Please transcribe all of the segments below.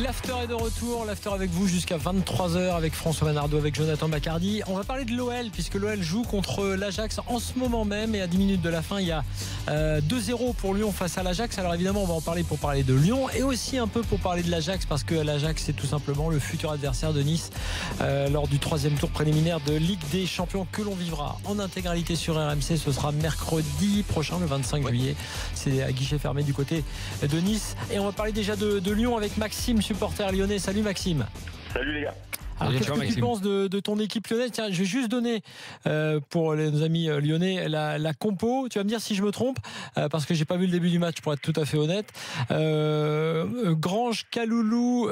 L'after est de retour, l'after avec vous jusqu'à 23h avec François Manardo, avec Jonathan Bacardi. On va parler de l'OL puisque l'OL joue contre l'Ajax en ce moment même et à 10 minutes de la fin il y a 2-0 pour Lyon face à l'Ajax. Alors évidemment on va en parler pour parler de Lyon et aussi un peu pour parler de l'Ajax parce que l'Ajax c'est tout simplement le futur adversaire de Nice lors du 3e tour préliminaire de Ligue des Champions que l'on vivra en intégralité sur RMC. Ce sera mercredi prochain, le 25 juillet. C'est à guichet fermé du côté de Nice et on va parler déjà de Lyon avec Maxime, supporter lyonnais. Salut Maxime. Salut les gars. Alors, qu'est-ce que tu penses de ton équipe lyonnaise? Tiens, je vais juste donner pour nos amis lyonnais la compo. Tu vas me dire si je me trompe parce que j'ai pas vu le début du match pour être tout à fait honnête. Grange, Kaloulou,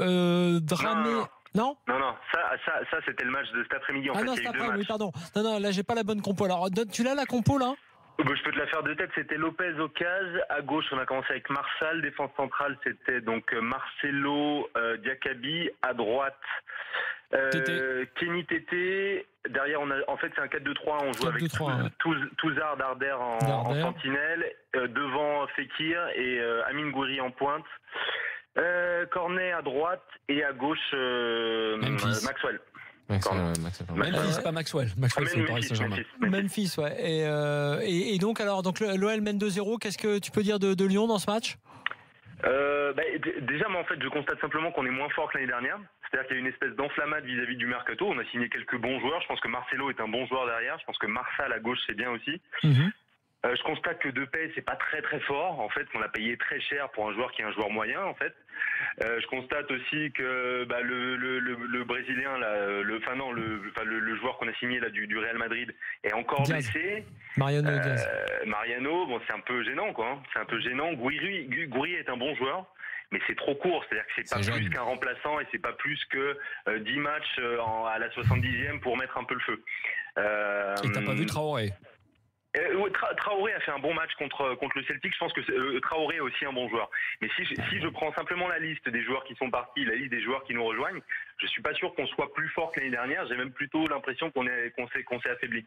Dramé. Non, ça c'était le match de cet après-midi. Non, cet après-midi, oui, pardon. Non, là j'ai pas la bonne compo. Alors, tu l'as la compo là? Je peux te la faire de tête, c'était Lopez au case. À gauche, on a commencé avec Marsal. Défense centrale, c'était donc Marcelo, Diakabi. À droite, Kenny Tété. Derrière, c'est un 4-2-3. On joue avec Touzard, Darder en sentinelle. Devant Fekir et Amine Gouiri en pointe. Cornet à droite et à gauche Maxwell. Memphis, pas Maxwell. Maxwell, c'est Paris Saint-Germain. Memphis, ouais. Et donc l'OL mène 2-0. Qu'est-ce que tu peux dire de Lyon dans ce match? Déjà, moi, en fait, je constate simplement qu'on est moins fort que l'année dernière. C'est-à-dire qu'il y a une espèce d'enflammade vis-à-vis du mercato. On a signé quelques bons joueurs. Je pense que Marcelo est un bon joueur derrière. Je pense que Marsal à gauche, c'est bien aussi. Je constate que Depay, c'est pas très très fort. En fait, on l'a payé très cher pour un joueur qui est un joueur moyen, en fait. Je constate aussi que le Brésilien, là, le joueur qu'on a signé là du Real Madrid est encore blessé. Mariano, bon, c'est un peu gênant, quoi. C'est un peu gênant. Gouiri est un bon joueur, mais c'est trop court. C'est-à-dire que c'est pas plus qu'un remplaçant et c'est pas plus que 10 matchs à la 70e pour mettre un peu le feu. Et t'as pas vu Traoré? Traoré a fait un bon match contre le Celtic. Je pense que Traoré est aussi un bon joueur. Mais si je prends simplement la liste des joueurs qui sont partis, la liste des joueurs qui nous rejoignent, je suis pas sûr qu'on soit plus fort que l'année dernière. J'ai même plutôt l'impression qu'on s'est affaibli.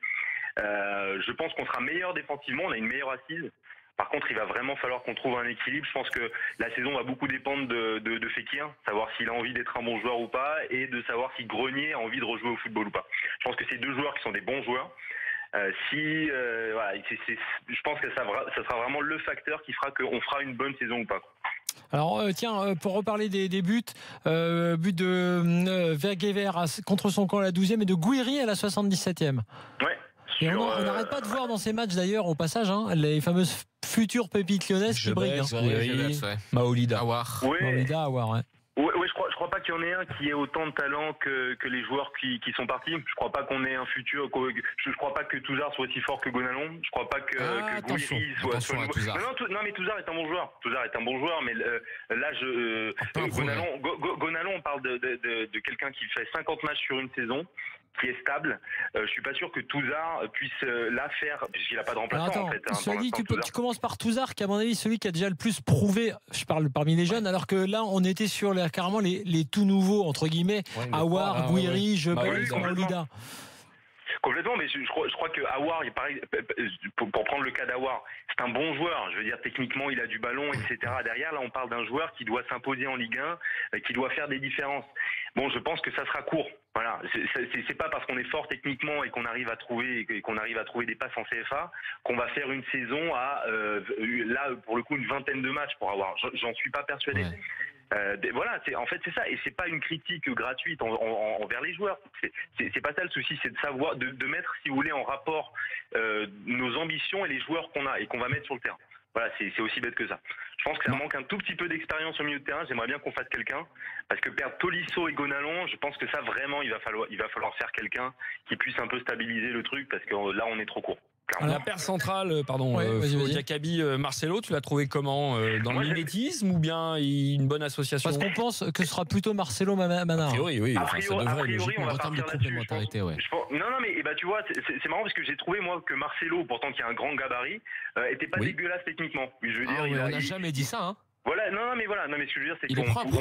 Je pense qu'on sera meilleur défensivement. On a une meilleure assise. Par contre, il va vraiment falloir qu'on trouve un équilibre. Je pense que la saison va beaucoup dépendre de Fekir, savoir s'il a envie d'être un bon joueur ou pas, et de savoir si Grenier a envie de rejouer au football ou pas. Je pense que c'est deux joueurs qui sont des bons joueurs. Je pense que ça sera vraiment le facteur qui fera qu'on fera une bonne saison ou pas. Alors pour reparler des buts, but de Vergever contre son camp à la 12e et de Gouiri à la 77e. Ouais. Et on n'arrête pas de voir dans ces matchs d'ailleurs au passage les fameuses futures pépites lyonnaises qui brillent. Maolida, Awar. Oui, je crois pas qu'il y en ait un qui ait autant de talent que les joueurs qui sont partis. Je crois pas qu'on ait un futur. Je crois pas que Touzard soit aussi fort que Gonalon. Je crois pas que Gouiri soit non, mais Touzard est un bon joueur. Mais là, Gonalon, on parle de quelqu'un qui fait 50 matchs sur une saison, qui est stable. Je suis pas sûr que Touzard puisse la faire parce qu'il a pas de remplaçant en fait. Cela dit, tu commences par Touzard qui à mon avis celui qui a déjà le plus prouvé. Je parle parmi les jeunes, alors que là on était sur carrément les tout nouveaux entre guillemets. Awar, Gouiri, Maolida. Complètement, mais je crois que Awar, pareil, pour prendre le cas d'Awar, c'est un bon joueur. Je veux dire, techniquement, il a du ballon, etc. Derrière, là, on parle d'un joueur qui doit s'imposer en Ligue 1, qui doit faire des différences. Bon, je pense que ça sera court. Voilà, c'est pas parce qu'on est fort techniquement et qu'on arrive à trouver des passes en CFA qu'on va faire une saison à là pour le coup une vingtaine de matchs pour Awar. J'en suis pas persuadé. Ouais. Voilà, c'est ça, et c'est pas une critique gratuite envers les joueurs. C'est pas ça le souci, c'est de savoir, de mettre, si vous voulez, en rapport nos ambitions et les joueurs qu'on a et qu'on va mettre sur le terrain. Voilà, c'est aussi bête que ça. Je pense que ça manque un tout petit peu d'expérience au milieu de terrain. J'aimerais bien qu'on fasse quelqu'un, parce que perdre Tolisso et Gonalon, je pense que ça vraiment, il va falloir faire quelqu'un qui puisse un peu stabiliser le truc, parce que là, on est trop court. La paire centrale, Diakabi, Marcelo, tu l'as trouvé comment dans le mimétisme ou bien une bonne association? Parce qu'on pense que ce sera plutôt Marcelo Manara. A priori, oui. A priori, on va en termes de complémentarité, ouais. Non, mais tu vois, c'est marrant parce que j'ai trouvé moi que Marcelo, pourtant qui a un grand gabarit, était pas dégueulasse techniquement. Je veux dire, on n'a jamais dit ça, hein. Voilà, non, mais ce que je veux dire, c'est qu'il est propre.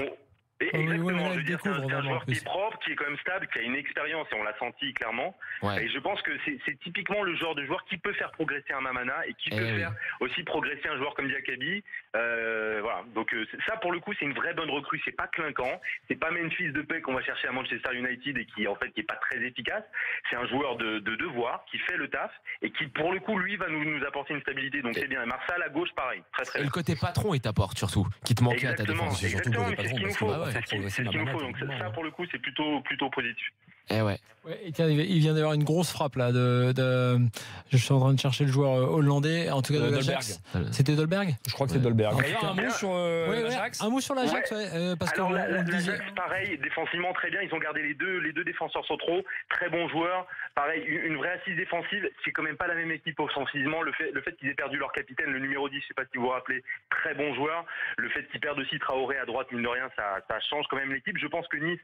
Exactement, je veux dire, c'est un joueur qui est propre, qui est quand même stable, qui a une expérience et on l'a senti clairement. Ouais. Et je pense que c'est typiquement le genre de joueur qui peut faire progresser un Mamana et qui peut faire aussi progresser un joueur comme Diakaby. Voilà. Donc ça pour le coup c'est une vraie bonne recrue, c'est pas clinquant, c'est pas Memphis Depay qu'on va chercher à Manchester United et qui en fait qui est pas très efficace. C'est un joueur de devoir qui fait le taf et qui pour le coup lui va nous apporter une stabilité. Donc c'est bien. Et Marsal à gauche pareil, très très bien. Et le côté patron il t'apporte surtout, qui te manquait à ta défense. Exactement, mais c'est ce qu'il nous faut. C'est ce qu'il nous faut. Donc ça pour le coup c'est plutôt positif. Ouais, et tiens, il vient d'avoir une grosse frappe là je suis en train de chercher le joueur hollandais, en tout cas de l'Ajax. C'était Dolberg. Je crois que c'est Dolberg. Un mot sur l'Ajax. Un mot sur l'Ajax, parce que l'Ajax pareil, défensivement très bien. Ils ont gardé les deux défenseurs centraux, très bons joueurs. Pareil, une vraie assise défensive. C'est quand même pas la même équipe offensivement. Le fait qu'ils aient perdu leur capitaine, le numéro 10, je sais pas si vous vous rappelez, très bon joueur. Le fait qu'ils perdent aussi Traoré à droite, mine de rien, ça change quand même l'équipe. Je pense que Nice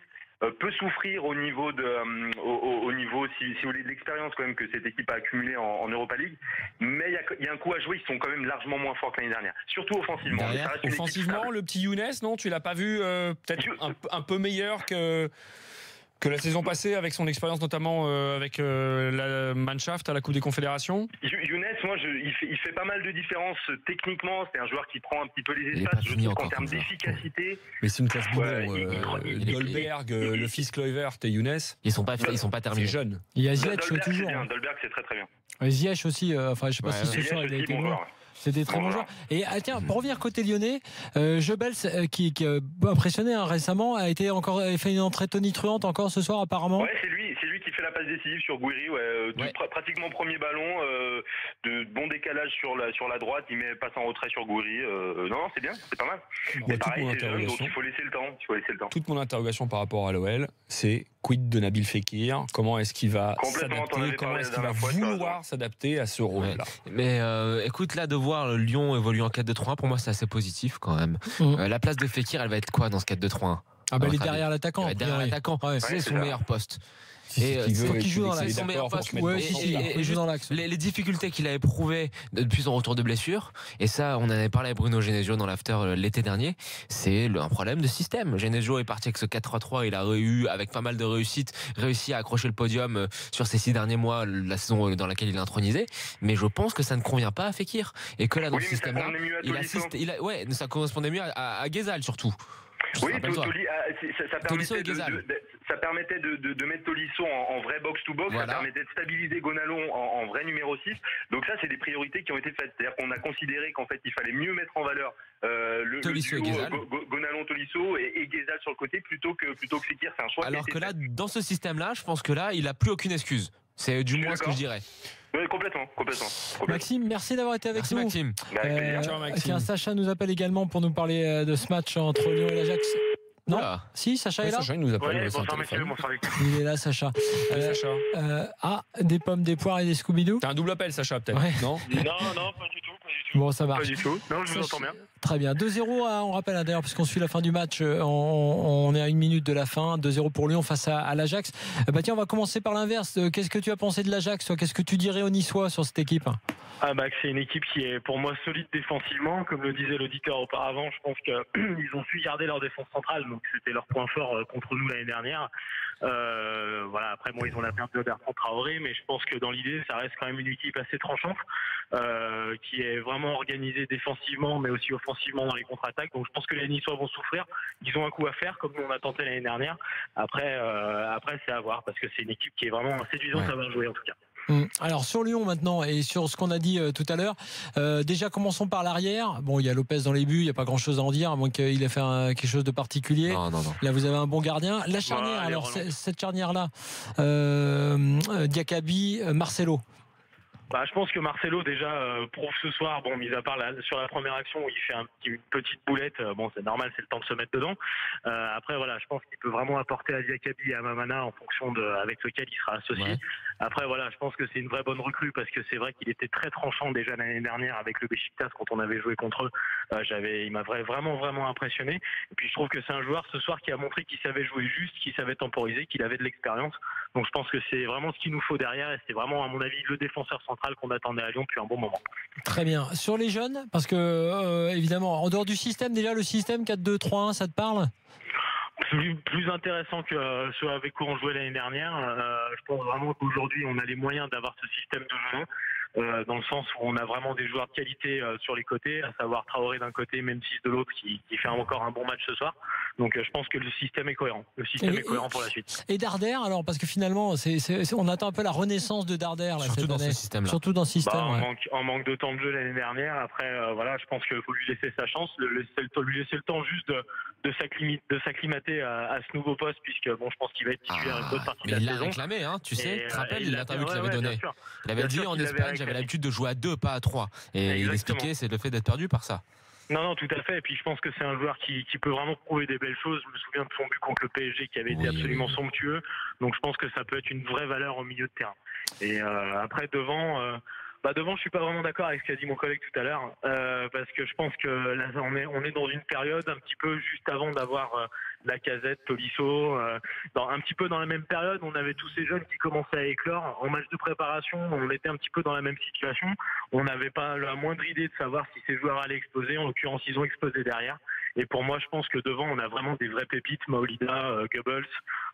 peut souffrir au niveau si vous voulez de l'expérience quand même que cette équipe a accumulé en Europa League, mais il y a un coup à jouer. Ils sont quand même largement moins forts que l'année dernière, surtout offensivement. Offensivement, le petit Younes, non, tu l'as pas vu peut-être un peu meilleur que la saison passée avec son expérience notamment avec la Mannschaft à la Coupe des Confédérations? Younes, moi, il fait pas mal de différences techniquement. C'est un joueur qui prend un petit peu les espaces. Je trouve qu'en termes d'efficacité. Mais c'est une classe bidon. Goldberg, le fils Kluivert et Younes, ils sont pas terminés jeunes. Il y a Ziyech toujours. Dolberg, c'est très très bien. Ziyech aussi. Enfin, je sais pas si ce soir il a été bon. C'est des très bons joueurs. Et tiens, pour revenir côté lyonnais, Jebels qui a impressionné récemment, a fait une entrée tonitruante encore ce soir apparemment. Ouais, c'est lui qui fait la passe décisive sur Gouiri, pratiquement premier ballon, de bon décalage sur la droite, il passe en retrait sur Gouiri. Non, c'est bien, c'est pas mal. Mais pareil, c'est jeune, donc il faut laisser le temps. Toute mon interrogation par rapport à l'OL, c'est quid de Nabil Fekir? Comment est-ce qu'il va s'adapter? Comment est-ce qu'il va vouloir s'adapter à ce rôle-là? Mais écoute, là, de voir Lyon évoluer en 4-2-3-1, pour moi, c'est assez positif quand même. La place de Fekir, elle va être quoi dans ce 4-2-3-1? Il est derrière l'attaquant. Derrière l'attaquant, c'est son meilleur poste. Et il joue dans l'axe. Il joue dans l'axe. Les difficultés qu'il a éprouvées depuis son retour de blessure, et ça, on en avait parlé avec Bruno Genesio dans l'after l'été dernier, c'est un problème de système. Genesio est parti avec ce 4-3-3, il a avec pas mal de réussi à accrocher le podium sur ces 6 derniers mois, la saison dans laquelle il est intronisé, mais je pense que ça ne convient pas à Fekir, et que là, dans ce système-là, ça correspondait mieux à Ghezal surtout. Oui, ça permettait de mettre Tolisso en vrai box-to-box, ça permettait de stabiliser Gonalon en vrai numéro 6. Donc ça, c'est des priorités qui ont été faites. C'est-à-dire qu'on a considéré qu'en fait, il fallait mieux mettre en valeur le duo Gonalon-Tolisso et Ghezal sur le côté plutôt que Fekir. C'est un choix. Alors que là, dans ce système-là, je pense que là, il n'a plus aucune excuse. C'est du moins ce que je dirais. Oui, complètement. Maxime, merci d'avoir été avec nous. Maxime. Ciao, Maxime. Sacha nous appelle également pour nous parler de ce match entre Lyon et l'Ajax. Non, si, Sacha est là. Sacha, il nous appelle. Bonsoir messieurs, bonsoir. Il est là, Sacha. Des pommes, des poires et des Scooby-Doo. T'as un double appel, Sacha, peut-être? Non, pas du tout. Bon, ça marche. Pas du tout. Non, je vous entends bien. Très bien. 2-0, on rappelle d'ailleurs, puisqu'on suit la fin du match, on est à 1 minute de la fin. 2-0 pour Lyon face à l'Ajax. Tiens, on va commencer par l'inverse. Qu'est-ce que tu as pensé de l'Ajax? Qu'est-ce que tu dirais aux Niçois sur cette équipe? C'est une équipe qui est pour moi solide défensivement. Comme le disait l'auditeur auparavant, je pense qu'ils ont su garder leur défense centrale, donc c'était leur point fort contre nous l'année dernière. Après ils ont la perte de Bertrand Traoré, mais je pense que dans l'idée ça reste quand même une équipe assez tranchante, qui est vraiment organisée défensivement mais aussi offensivement dans les contre-attaques. Donc je pense que les Niçois vont souffrir. Ils ont un coup à faire comme nous on a tenté l'année dernière. Après c'est à voir, parce que c'est une équipe qui est vraiment séduisante à voir jouer en tout cas. Alors sur Lyon maintenant, et sur ce qu'on a dit tout à l'heure, déjà commençons par l'arrière. Bon, il y a Lopez dans les buts, il n'y a pas grand chose à en dire, à moins qu'il ait fait quelque chose de particulier. Non. Là vous avez un bon gardien. La charnière, cette charnière là, Diakaby, Marcelo. Je pense que Marcelo déjà prouve ce soir, mis à part sur la première action où il fait une petite boulette, c'est normal, c'est le temps de se mettre dedans. Après je pense qu'il peut vraiment apporter à Diakaby et à Mamana en fonction avec lequel il sera associé. Ouais. Après je pense que c'est une vraie bonne recrue, parce que c'est vrai qu'il était très tranchant déjà l'année dernière avec le Beşiktaş quand on avait joué contre eux. Il m'a vraiment impressionné. Et puis je trouve que c'est un joueur ce soir qui a montré qu'il savait jouer juste, qu'il savait temporiser, qu'il avait de l'expérience. Donc je pense que c'est vraiment ce qu'il nous faut derrière, et c'est vraiment à mon avis le défenseur central qu'on attendait à Lyon depuis un bon moment. Très bien. Sur les jeunes, parce que évidemment, en dehors du système, déjà le système 4-2-3-1, ça te parle? plus intéressant que ce avec quoi on jouait l'année dernière. Je pense vraiment qu'aujourd'hui, on a les moyens d'avoir ce système de jeu. Dans le sens où on a vraiment des joueurs de qualité sur les côtés, à savoir Traoré d'un côté, Memphis de l'autre, qui fait encore un bon match ce soir. Donc je pense que le système est cohérent. Le système est cohérent pour la suite. Et Darder, alors, parce que finalement, on attend un peu la renaissance de Darder là, surtout cette dans année. ce système-là. Surtout dans ce système. En manque de temps de jeu l'année dernière. Après, voilà, je pense qu'il faut lui laisser sa chance, lui laisser le temps juste de s'acclimater à ce nouveau poste, puisque bon, je pense qu'il va être titulaire une bonne partie de la saison. Il l'a réclamé, hein, tu sais. Tu te rappelles l'interview qu'il avait donnée. Il avait dit en Espagne, j'avais l'habitude de jouer à 2, pas à 3. Et il expliquait, c'est le fait d'être perdu par ça. Non, tout à fait. Et puis je pense que c'est un joueur qui peut vraiment prouver des belles choses. Je me souviens de son but contre le PSG qui avait été absolument somptueux. Donc je pense que ça peut être une vraie valeur au milieu de terrain. Et après devant, je suis pas vraiment d'accord avec ce qu'a dit mon collègue tout à l'heure, parce que je pense que là on est dans une période un petit peu juste avant d'avoir Lacazette, Tolisso, un petit peu dans la même période, on avait tous ces jeunes qui commençaient à éclore. En match de préparation, on était un petit peu dans la même situation. On n'avait pas la moindre idée de savoir si ces joueurs allaient exploser. En l'occurrence, ils ont explosé derrière. Et pour moi, je pense que devant, on a vraiment des vraies pépites, Maolida, Goebbels,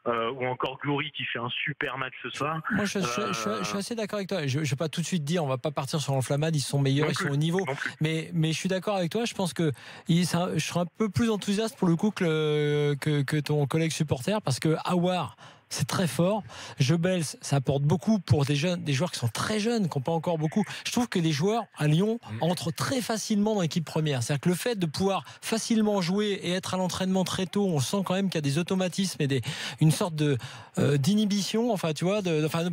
ou encore Glory qui fait un super match ce soir. Moi, je suis assez d'accord avec toi. Je ne vais pas tout de suite dire, on va pas partir sur l'enflammade, ils sont meilleurs, ils sont au niveau. Mais je suis d'accord avec toi. Je pense que je serais un peu plus enthousiaste pour le coup que ton collègue supporter, parce que Aouar, c'est très fort. Goebbels, ça apporte beaucoup pour des joueurs qui sont très jeunes, qui n'ont pas encore beaucoup. Je trouve que les joueurs à Lyon entrent très facilement dans l'équipe première. C'est-à-dire que le fait de pouvoir facilement jouer et être à l'entraînement très tôt, on sent quand même qu'il y a des automatismes et une sorte d'inhibition, enfin tu vois,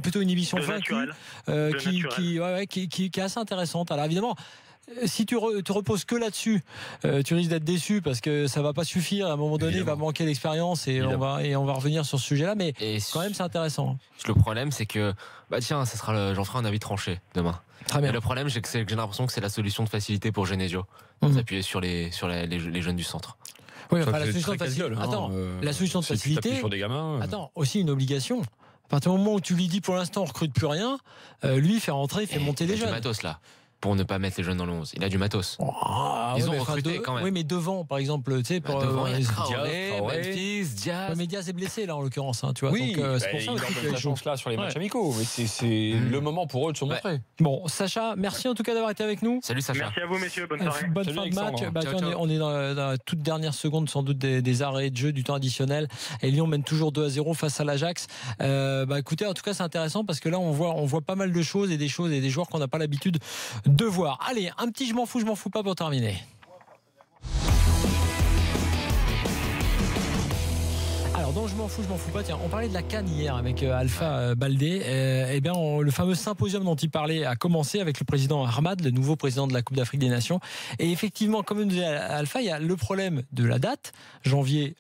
plutôt une inhibition vaincue, qui est assez intéressante. Alors évidemment, si tu te reposes que là-dessus, tu risques d'être déçu parce que ça va pas suffire. À un moment donné, il va manquer d'expérience et on va revenir sur ce sujet-là. Mais quand même, c'est intéressant. Le problème, c'est que j'en ferai un avis tranché demain. Très bien. Et le problème, c'est que j'ai l'impression que c'est la solution de facilité pour Genesio, s'appuyer sur les jeunes du centre. Oui, enfin, la solution de facilité. La solution de facilité. Sur des gamins. Attends, aussi une obligation. À partir du moment où tu lui dis pour l'instant on recrute plus rien, lui fait rentrer, il fait monter les jeunes. Du matos là. Pour ne pas mettre les jeunes dans le 11. Il a du matos. Ils ont recruté quand même. Oui, mais devant, par exemple, tu sais, devant, il y a Traoré, Memphis, Diaz. Mais Diaz est blessé là en l'occurrence, hein, tu vois. Oui, donc, c'est pour ça aussi qu'il a chance là sur les matchs amicaux. Mais c'est le moment pour eux de se montrer. Bon, Sacha, merci en tout cas d'avoir été avec nous. Salut Sacha. Merci à vous messieurs, bonne soirée. Bonne Salut, fin de match. Ciao. On est dans la toute dernière seconde sans doute des arrêts de jeu, du temps additionnel. Et Lyon mène toujours 2-0 face à l'Ajax. Écoutez, en tout cas c'est intéressant parce que là on voit pas mal de choses et des joueurs qu'on n'a pas l'habitude de voir. Allez, un petit je m'en fous pas pour terminer. Alors dans je m'en fous pas, tiens, on parlait de la CAN hier avec Alpha Baldé. Le fameux symposium dont il parlait a commencé avec le président Ahmad, le nouveau président de la Coupe d'Afrique des Nations. Et effectivement, comme nous disait Alpha, il y a le problème de la date, janvier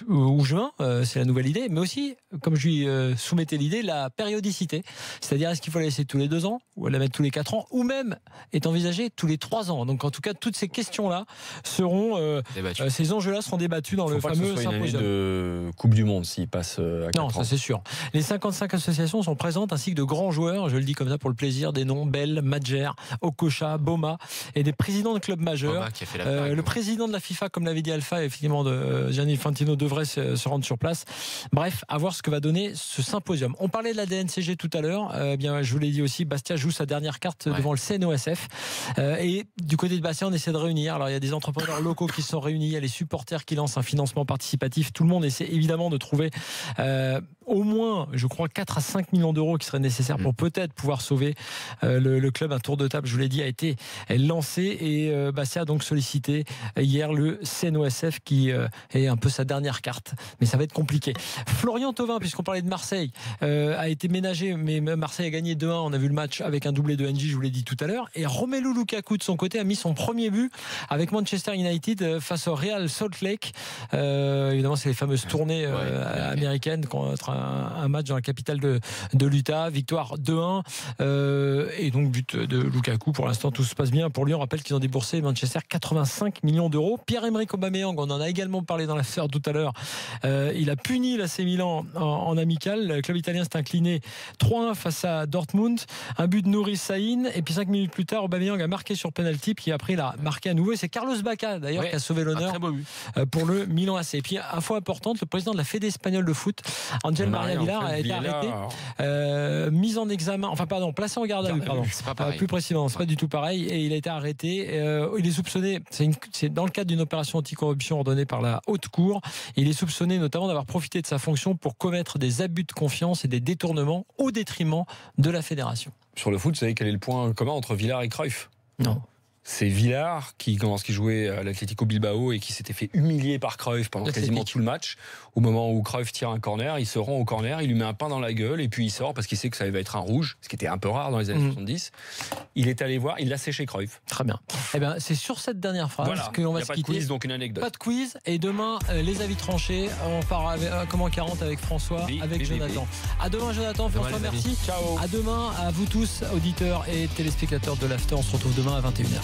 ou juin, c'est la nouvelle idée, mais aussi, comme je lui soumettais l'idée, la périodicité. C'est-à-dire, est-ce qu'il faut la laisser tous les 2 ans, ou la mettre tous les 4 ans, ou même est envisagée tous les 3 ans. Donc, en tout cas, toutes ces questions-là seront, ces enjeux-là seront débattus dans le fameux symposium. Une année de Coupe du Monde s'il passe à 4 ans. Non, ça c'est sûr. Les 55 associations sont présentes, ainsi que de grands joueurs, je le dis comme ça pour le plaisir, des noms Bell, Madjer, Okocha, Boma, et des présidents de clubs majeurs. Boma qui a fait la le président de la FIFA, comme l'avait dit Alpha, effectivement, de Gianni Infantino, devrait se rendre sur place. Bref, à voir ce que va donner ce symposium. On parlait de la DNCG tout à l'heure. Je vous l'ai dit aussi, Bastia joue sa dernière carte devant le CNOSF. Et du côté de Bastia, on essaie de réunir. Alors, il y a des entrepreneurs locaux qui se sont réunis. Il y a les supporters qui lancent un financement participatif. Tout le monde essaie évidemment de trouver au moins, je crois, 4 à 5 millions d'euros qui seraient nécessaires pour peut-être pouvoir sauver le club. Un tour de table, je vous l'ai dit, a été lancé. Et Bastia a donc sollicité hier le CNOSF qui est un peu sa dernière carte. Mais ça va être compliqué. Florian Thauvin, puisqu'on parlait de Marseille, a été ménagé, mais Marseille a gagné 2-1. On a vu le match avec un doublé de NJ, je vous l'ai dit tout à l'heure. Et Romelu Lukaku, de son côté, a mis son premier but avec Manchester United face au Real Salt Lake. Évidemment, c'est les fameuses tournées américaines un match dans la capitale de l'Utah. Victoire 2-1 et donc but de Lukaku. Pour l'instant, tout se passe bien pour Lyon. On rappelle qu'ils ont déboursé Manchester 85 millions d'euros. Pierre-Emerick Aubameyang, on en a également parlé dans l'affaire tout à l'heure. Il a puni l'AC Milan en amical. Le club italien s'est incliné 3-1 face à Dortmund. Un but de Nouri Sahin. Et puis 5 minutes plus tard, Aubameyang a marqué sur penalty. Puis après, il a marqué à nouveau. Et c'est Carlos Bacca d'ailleurs qui a sauvé l'honneur pour le Milan AC. Et puis info importante, le président de la Fédé espagnole de foot, Angel Maria Villar, a été arrêté, mis en examen, placé en garde à vue, c'est pas pareil. plus précisément, c'est pas du tout pareil, et il a été arrêté. Il est soupçonné, c'est dans le cadre d'une opération anticorruption ordonnée par la Haute Cour. Il est soupçonné notamment d'avoir profité de sa fonction pour commettre des abus de confiance et des détournements au détriment de la fédération. Sur le foot, vous savez quel est le point commun entre Villar et Cruyff? Non. C'est Villar qui jouait à l'Atlético Bilbao et qui s'était fait humilier par Cruyff pendant quasiment tout le match. Au moment où Cruyff tire un corner, il se rend au corner, il lui met un pain dans la gueule et puis il sort parce qu'il sait que ça va être un rouge, ce qui était un peu rare dans les années 70. Il est allé voir, il l'a séché Cruyff. Très bien. Eh ben, c'est sur cette dernière phrase qu'on va se quitter. Pas de quiz, donc une anecdote. Pas de quiz. Et demain, les avis tranchés. On part comme en 40 avec François, avec Jonathan. À demain, Jonathan. François, merci. Ciao. À demain, à vous tous, auditeurs et téléspectateurs de l'After. On se retrouve demain à 21h.